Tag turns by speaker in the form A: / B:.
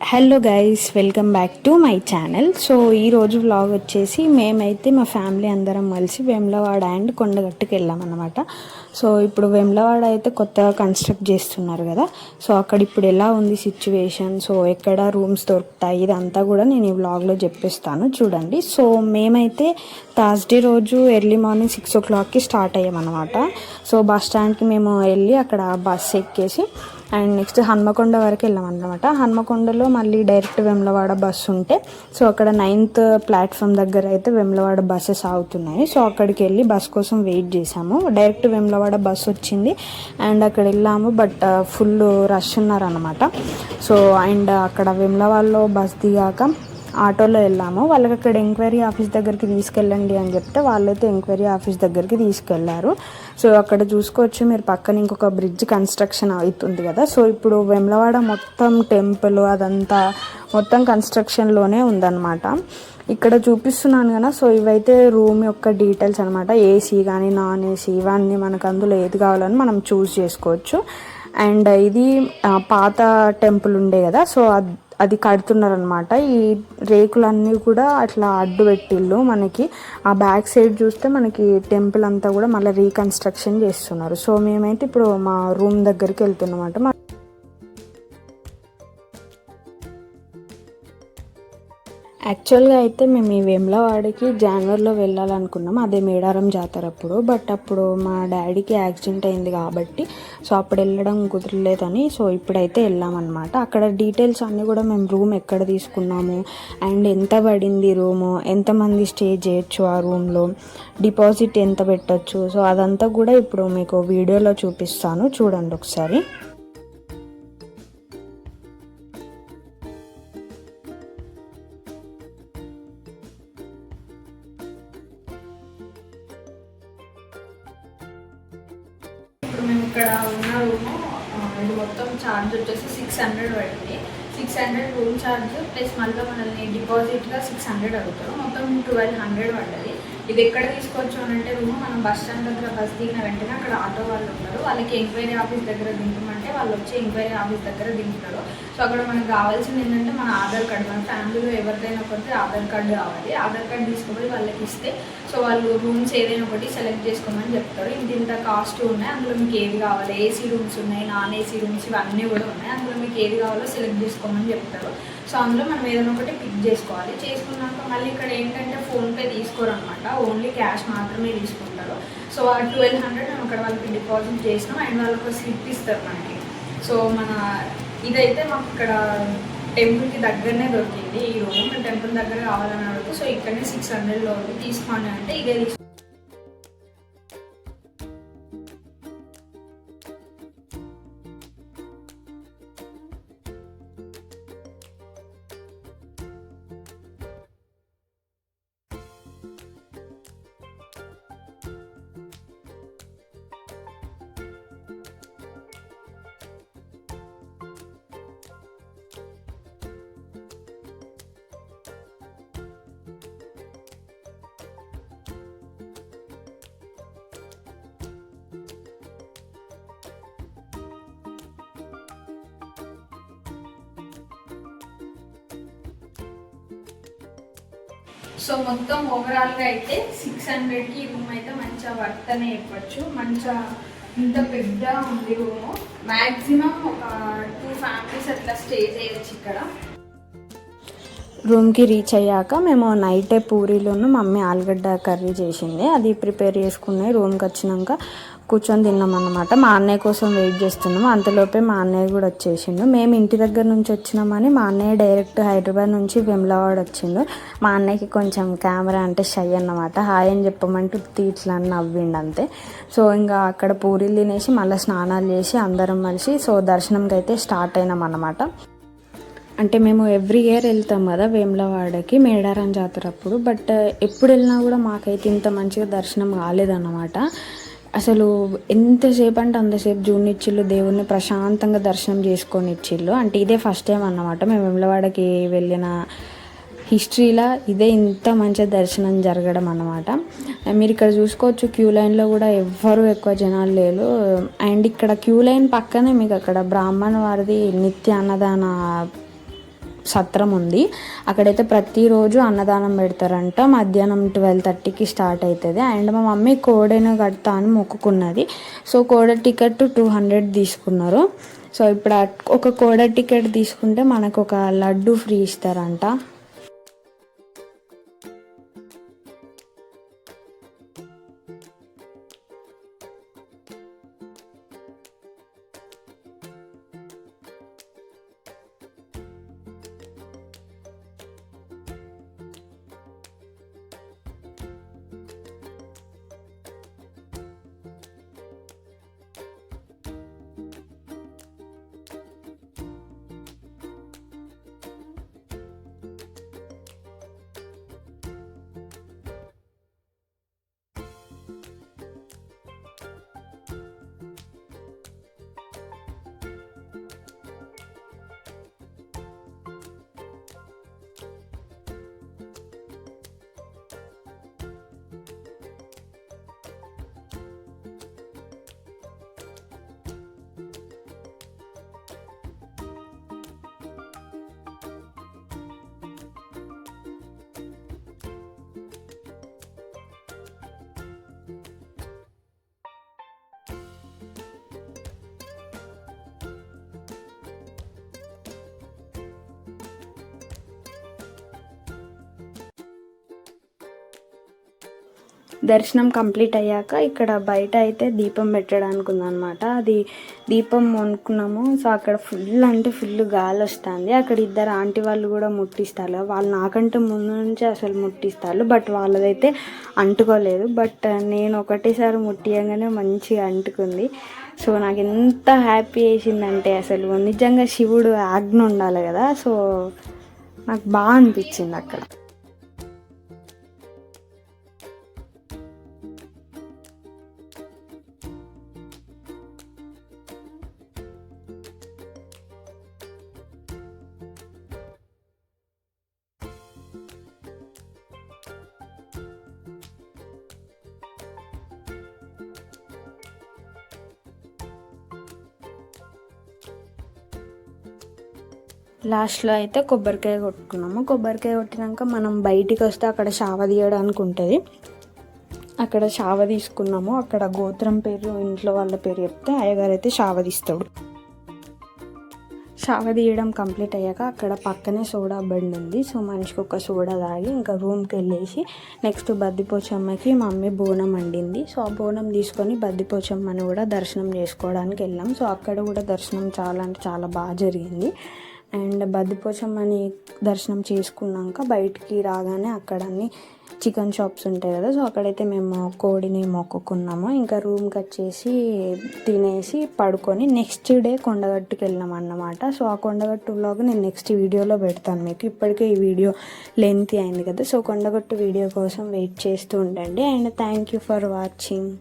A: Hello guys, welcome back to my channel. So ఈరోజు vlog వచ్చేసి మేమైతే మా ఫ్యామిలీ అందరం కలిసి వేములవాడ అండ్ కొండగట్టుకి వెళ్ళామన్నమాట. సో ఇప్పుడు వేములవాడ అయితే కొత్తగా కన్స్ట్రక్ట్ చేస్తున్నారు కదా. సో అక్కడ ఇప్పుడు ఎలా ఉంది సిచ్యువేషన్, సో ఎక్కడ రూమ్స్ దొరుకుతాయి, ఇదంతా కూడా నేను ఈ వ్లాగ్లో చెప్పిస్తాను చూడండి. సో మేమైతే థర్స్డే రోజు ఎర్లీ మార్నింగ్ 6 o'clockకి స్టార్ట్ అయ్యామన్నమాట. సో బస్ స్టాండ్కి మేము వెళ్ళి అక్కడ బస్ ఎక్కేసి అండ్ నెక్స్ట్ హన్మకొండ వరకు వెళ్ళామన్నమాట. హన్మకొండలో మళ్ళీ డైరెక్ట్ వేములవాడ బస్సు ఉంటే సో అక్కడ 9th ప్లాట్ఫామ్ దగ్గర అయితే వేములవాడ బస్సెస్ ఆగుతున్నాయి. సో అక్కడికి వెళ్ళి బస్ కోసం వెయిట్ చేసాము. డైరెక్ట్ వేములవాడ బస్ వచ్చింది అండ్ అక్కడ వెళ్ళాము. బట్ ఫుల్ రష్ ఉన్నారనమాట. సో అండ్ అక్కడ వేములవాడలో బస్ దిగాక ఆటోలో వెళ్ళాము. వాళ్ళకి అక్కడ ఎంక్వైరీ ఆఫీస్ దగ్గరికి తీసుకెళ్ళండి అని చెప్తే వాళ్ళైతే ఎంక్వైరీ ఆఫీస్ దగ్గరికి తీసుకెళ్లారు. సో అక్కడ చూసుకోవచ్చు మీరు, పక్కన ఇంకొక బ్రిడ్జ్ కన్స్ట్రక్షన్ అవుతుంది కదా. సో ఇప్పుడు వేములవాడ మొత్తం టెంపుల్ అదంతా మొత్తం కన్స్ట్రక్షన్లోనే ఉందన్నమాట. ఇక్కడ చూపిస్తున్నాను కదా. సో ఇవైతే రూమ్ యొక్క డీటెయిల్స్ అనమాట. ఏసీ కానీ నాన్ ఏసీ ఇవన్నీ మనకు అందులో ఏది కావాలని మనం చూస్ చేసుకోవచ్చు. అండ్ ఇది పాత టెంపుల్ ఉండే కదా. సో అది కడుతున్నారనమాట. ఈ రేకులన్నీ కూడా అట్లా అడ్డు పెట్టిళ్ళు. మనకి ఆ బ్యాక్ సైడ్ చూస్తే మనకి టెంపుల్ అంతా కూడా మళ్ళీ రీకన్స్ట్రక్షన్ చేస్తున్నారు. సో మేమైతే ఇప్పుడు మా రూమ్ దగ్గరికి వెళ్తున్నామంట. యాక్చువల్గా అయితే మేము ఈ వేములవాడకి జనవరిలో వెళ్ళాలనుకున్నాం, అదే మేడారం జాతర అప్పుడు. బట్ అప్పుడు మా డాడీకి యాక్సిడెంట్ అయింది కాబట్టి సో అప్పుడు వెళ్ళడం కుదరలేదని సో ఇప్పుడైతే వెళ్ళామన్నమాట. అక్కడ డీటెయిల్స్ అన్నీ కూడా మేము రూమ్ ఎక్కడ తీసుకున్నాము అండ్ ఎంత పడింది రూము, ఎంతమంది స్టే చేయొచ్చు ఆ రూమ్లో, డిపాజిట్ ఎంత పెట్టచ్చు, సో అదంతా కూడా ఇప్పుడు మీకు వీడియోలో చూపిస్తాను చూడండి ఒకసారి. ఇప్పుడు మేము ఇక్కడ ఉన్న రూము ఇది మొత్తం ఛార్జ్ వచ్చేసి 600 పడింది. 600 రూమ్ ఛార్జ్ ప్లస్ మళ్ళీ మనల్ని డిపాజిట్గా 600 అడుగుతారు. మొత్తం 1200 పడ్డది. ఇది ఎక్కడ తీసుకోవచ్చు అని అంటే రూమ్ మనం బస్ స్టాండ్ దగ్గర బస్ దిగిన వెంటనే అక్కడ ఆటో వాళ్ళు ఉంటారు. వాళ్ళకి ఎంక్వైరీ ఆఫీస్ దగ్గర దింపమంటే వాళ్ళు వచ్చి ఎంక్వైరీ ఆఫీస్ దగ్గర దింపుతారు. సో అక్కడ మనకు కావాల్సింది ఏంటంటే మన ఆధార్ కార్డు, మన ఫ్యామిలీలో ఎవరిదైనా ఒకటి ఆధార్ కార్డు కావాలి. ఆధార్ కార్డు తీసుకుపోయి వాళ్ళకి ఇస్తే సో వాళ్ళు రూమ్స్ ఏదైనా ఒకటి సెలెక్ట్ చేసుకోమని చెప్తారు. ఇంత కాస్ట్ ఉన్నాయి, అందులో మీకు ఏది కావాలి, ఏసీ రూమ్స్ ఉన్నాయి, నాన్ ఏసీ రూమ్స్ ఇవన్నీ కూడా ఉన్నాయి. అందులో మీకు ఏది కావాలో సెలెక్ట్ చేసుకోమని చెప్తారు. సో అందులో మనం ఏదైనా ఒకటి పిక్ చేసుకోవాలి. చేసుకున్నాక మళ్ళీ ఇక్కడ ఏంటంటే ఫోన్పే తీసుకోరు అనమాట, ఓన్లీ క్యాష్ మాత్రమే తీసుకుంటారు. సో ఆ 1200 మేము అక్కడ వాళ్ళకి డిపాజిట్ చేసినాం అండ్ వాళ్ళకి ఒక స్లిప్ ఇస్తారు మనకి. సో మన ఇదైతే మాకు ఇక్కడ టెంపుల్కి దగ్గరనే దొరికింది ఈ రూమ్. మేము టెంపుల్ దగ్గర కావాలని అడుగుతూ సో ఇక్కడనే 600లో ఉంది తీసుకోండి అంటే ఇదే తీసుకు. సో మొత్తం ఓవరాల్గా అయితే 600కి రూమ్ అయితే మంచిగా వర్త్ అనే చెప్పచ్చు. మంచిగా ఇంత పెద్ద ఉంది రూము. మ్యాక్సిమం ఒక 2 ఫ్యామిలీస్ అట్లా స్టే చేయొచ్చు ఇక్కడ. రూమ్కి రీచ్ అయ్యాక మేము నైటే పూరీలోను మమ్మీ ఆలుగడ్డ కర్రీ చేసింది, అది ప్రిపేర్ చేసుకున్నాయి. రూమ్కి వచ్చినాక కూర్చొని తిన్నామన్నమాట. మా అన్నయ్య కోసం వెయిట్ చేస్తున్నాము. అంతలోపే మా అన్నయ్య కూడా వచ్చేసిండు. మేము ఇంటి దగ్గర నుంచి వచ్చినామని మా అన్నయ్య డైరెక్ట్ హైదరాబాద్ నుంచి వేములవాడ వచ్చిండు. మా అన్నయ్యకి కొంచెం కెమెరా అంటే షై అన్నమాట. హాయ్ అని చెప్పమంటే ఇట్లా నవ్విండు అంతే. సో ఇంకా అక్కడ పూరీలు తినేసి మళ్ళీ స్నానాలు చేసి అందరం కలిసి సో దర్శనంకి అయితే స్టార్ట్ అయినాం అన్నమాట. అంటే మేము ఎవ్రీ ఇయర్ వెళ్తాం కదా వేములవాడకి మేడారం జాతర అప్పుడు. బట్ ఎప్పుడు వెళ్ళినా కూడా మాకైతే ఇంత మంచిగా దర్శనం కాలేదన్నమాట. అసలు ఎంతసేపు అంటే అంతసేపు జూనిచ్చిళ్ళు, దేవుణ్ణి ప్రశాంతంగా దర్శనం చేసుకొని ఇచ్చిళ్ళు. అంటే ఇదే ఫస్ట్ టైం అన్నమాట మేము వేములవాడకి వెళ్ళిన హిస్టరీలో ఇదే ఇంత మంచిగా దర్శనం జరగడం అన్నమాట. మీరు ఇక్కడ చూసుకోవచ్చు క్యూ లైన్లో కూడా ఎవ్వరూ ఎక్కువ జనాలు లేరు. అండ్ ఇక్కడ క్యూ లైన్ పక్కనే మీకు అక్కడ బ్రాహ్మణ వారిది నిత్య అన్నదాన సత్రం ఉంది. అక్కడైతే ప్రతిరోజు అన్నదానం పెడతారంట. మధ్యాహ్నం 12:30కి స్టార్ట్ అవుతుంది. అండ్ మా మమ్మీ కోడెను కడతా అని మొక్కుకున్నది. సో కోడె టికెట్ 200 తీసుకున్నారు. సో ఇప్పుడు ఒక కోడె టికెట్ తీసుకుంటే మనకు ఒక లడ్డు ఫ్రీ ఇస్తారంట. దర్శనం కంప్లీట్ అయ్యాక ఇక్కడ బయట అయితే దీపం పెట్టడానికి ఉందన్నమాట. అది దీపం కొనుక్కున్నాము. సో అక్కడ ఫుల్ అంటే ఫుల్ గాలి వస్తుంది. అక్కడ ఇద్దరు ఆంటీ వాళ్ళు కూడా ముట్టిస్తారు. వాళ్ళు నాకంటే ముందు నుంచి అసలు ముట్టిస్తారు, బట్ వాళ్ళదైతే అంటుకోలేదు. బట్ నేను ఒకటేసారి ముట్టియంగానే మంచిగా అంటుకుంది. సో నాకు ఎంత హ్యాపీ వేసిందంటే అసలు నిజంగా శివుడు ఆజ్ఞ ఉండాలి కదా. సో నాకు బాగా అనిపించింది అక్కడ. లాస్ట్లో అయితే కొబ్బరికాయ కొట్టుకున్నాము. కొబ్బరికాయ కొట్టినాక మనం బయటికి వస్తే అక్కడ షావ తీయడానికి ఉంటుంది. అక్కడ షావ తీసుకున్నాము. అక్కడ గోత్రం పేరు, ఇంట్లో వాళ్ళ పేరు చెప్తే అయ్యగారు అయితే షావ తీస్తాడు. షావ తీయడం కంప్లీట్ అయ్యాక అక్కడ పక్కనే సోడా బండి ఉంది. సో మనిషికి ఒక సోడా తాగి ఇంకా రూమ్కి వెళ్ళేసి నెక్స్ట్ బద్దిపోచమ్మకి మమ్మీ బోనం వండింది. సో ఆ బోనం తీసుకొని బద్దిపోచమ్మని కూడా దర్శనం చేసుకోవడానికి వెళ్ళాం. సో అక్కడ కూడా దర్శనం చాలా అంటే చాలా బాగా జరిగింది. అండ్ బద్దిపోచమ్మని దర్శనం చేసుకున్నాక బయటికి రాగానే అక్కడ అన్ని చికెన్ షాప్స్ ఉంటాయి కదా. సో అక్కడైతే మేము కోడిని మొక్కుకున్నాము. ఇంకా రూమ్కి వచ్చేసి తినేసి పడుకొని నెక్స్ట్ డే కొండగట్టుకి వెళ్ళాం అన్నమాట. సో ఆ కొండగట్టు వ్లాగ్ నేను నెక్స్ట్ వీడియోలో పెడతాను మీకు. ఇప్పటికే ఈ వీడియో లెంతీ అయింది కదా. సో కొండగట్టు వీడియో కోసం వెయిట్ చేస్తూ ఉండండి. And thank you for watching.